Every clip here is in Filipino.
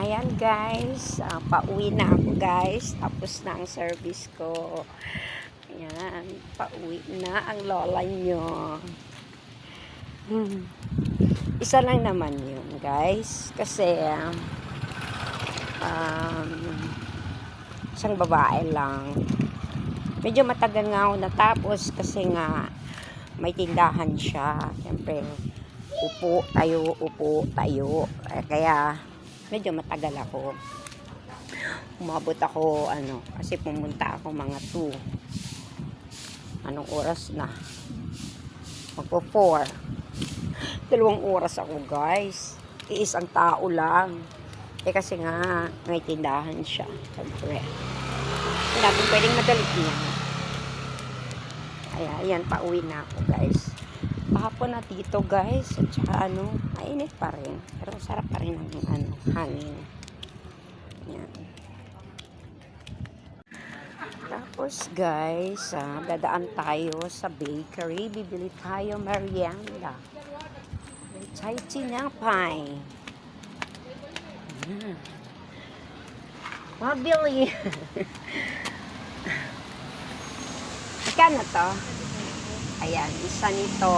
Ayan guys, pauwi na ako guys. Tapos na ang service ko. Ayan, pauwi na ang lola nyo. Isa lang naman yun guys. Kasi isang babae lang. Medyo matagal nga ako natapos kasi nga may tindahan siya. Siyempre, upo tayo. Kaya medyo matagal ako. Umabot ako, kasi pumunta ako mga 2. Anong oras na? Magpo 4. 2 oras ako, guys. Iisang tao lang. Kasi nga, may tindahan siya. Siyempre. Hindi natin pwedeng madalit niya. Ayan, pauwi na ako, guys. Kahapon na dito, guys. At saka, mainit pa rin. Pero sarap pa rin ang hangin. Ayan. Tapos, guys, dadaan tayo sa bakery. Bibili tayo merienda. May chai tinapay. Mabili. Magkano to? Ayan, isa nito.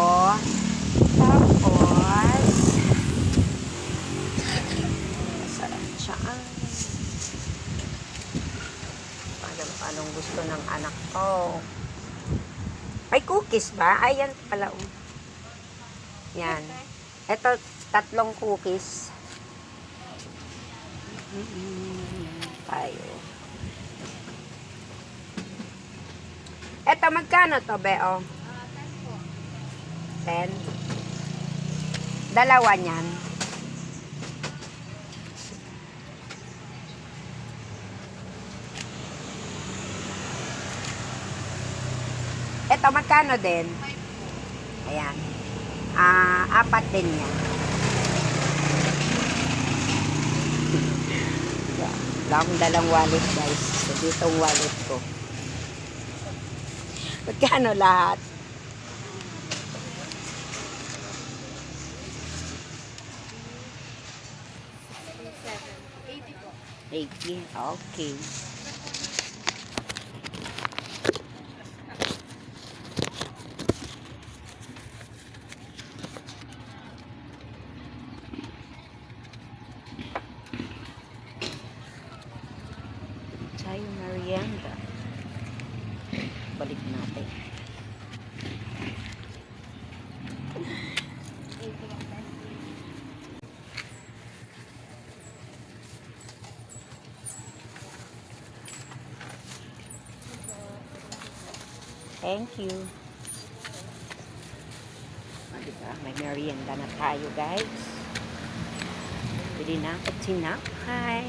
Tapos, masarap siya. Anong gusto ng anak ko? May cookies ba? Ayan pala. Yan. Ito, 3 cookies. Tayo. Ito, magkano to, Beo? 10. Dalawa niyan. Ito, magkano din? Ayan. 4 din yan. Wala akong dalang wallet, guys. So, dito ang wallet ko. Magkano lahat? 80. Okay. Tayo merienda. Balik natin. Thank you. Diba? May merienda na tayo, guys. Bili na ako tinapay.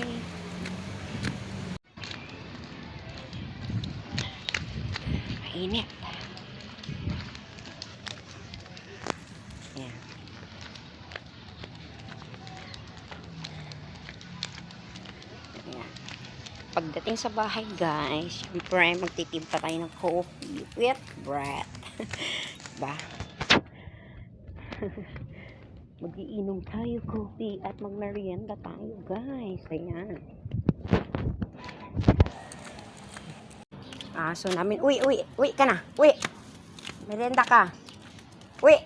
Mainit. Ayan. Ayan. Pagdating sa bahay, guys, syempre magtitimpla tayo ng coffee with bread. Diba? Mag-iinom tayo coffee at magmerienda tayo, guys. Ayan. So namin, uwi ka na. Uwi. Merienda ka. Uwi.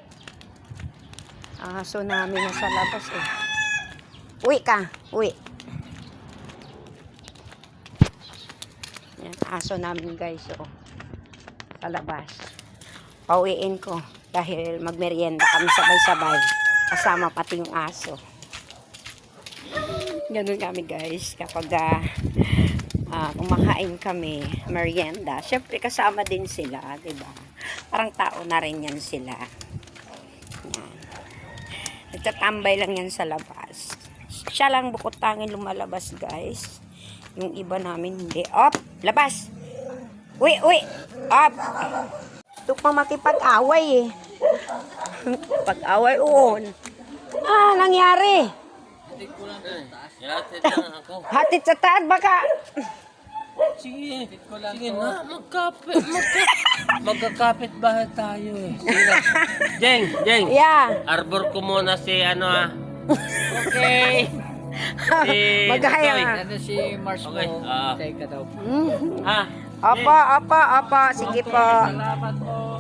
So namin nasa labas eh. Uwi ka. Uwi. Yan, aso namin guys, sa labas. Pauwiin ko dahil magmerienda kami sabay-sabay kasama pati yung aso. Ganun kami guys kapag kumakain kami merienda. Syempre kasama din sila, 'di ba? Parang tao na rin yan sila. Yan. Nagtatambay lang yan sa labas. Siya lang bukod tanging lumalabas guys. Yung iba namin hindi. Op! Labas! Uy! Op! Ito pa makipag-away eh. Pag-away uon. Nangyari? Hatid sa taas baka. Sige na, magkakapit bahay tayo eh. Sige na. Jeng, Yeah. arbor ko muna si Okay. Magaya. Ano si Mars mo? Okay, Teka daw. Ha? Apa. Sige po. Salamat po.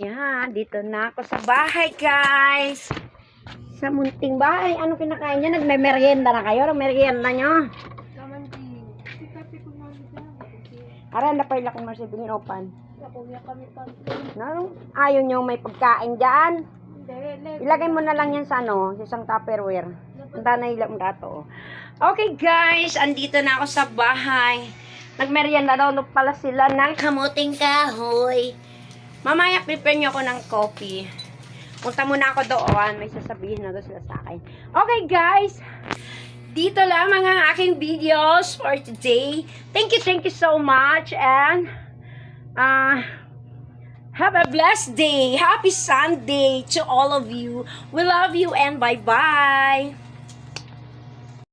Yan, dito na ako sa bahay, guys. Sa munting bahay. Ano kinakain nyo? Nagme-merienda na kayo? Ang merienda nyo? Ara, napay lakong marsibingin opan. Ayaw nyo may pagkain dyan? Ilagay mo na lang yan sa ano, sa isang Tupperware. Punta na ilang rato. Okay, guys. Andito na ako sa bahay. Nagmerienda daw pala sila ng kamuting kahoy. Mamaya, prepare nyo ako ng coffee. Punta muna ako doon. May sasabihin na doon sila sa akin. Okay, guys. Dito lamang ang aking videos for today. Thank you so much. And, have a blessed day. Happy Sunday to all of you. We love you and bye-bye.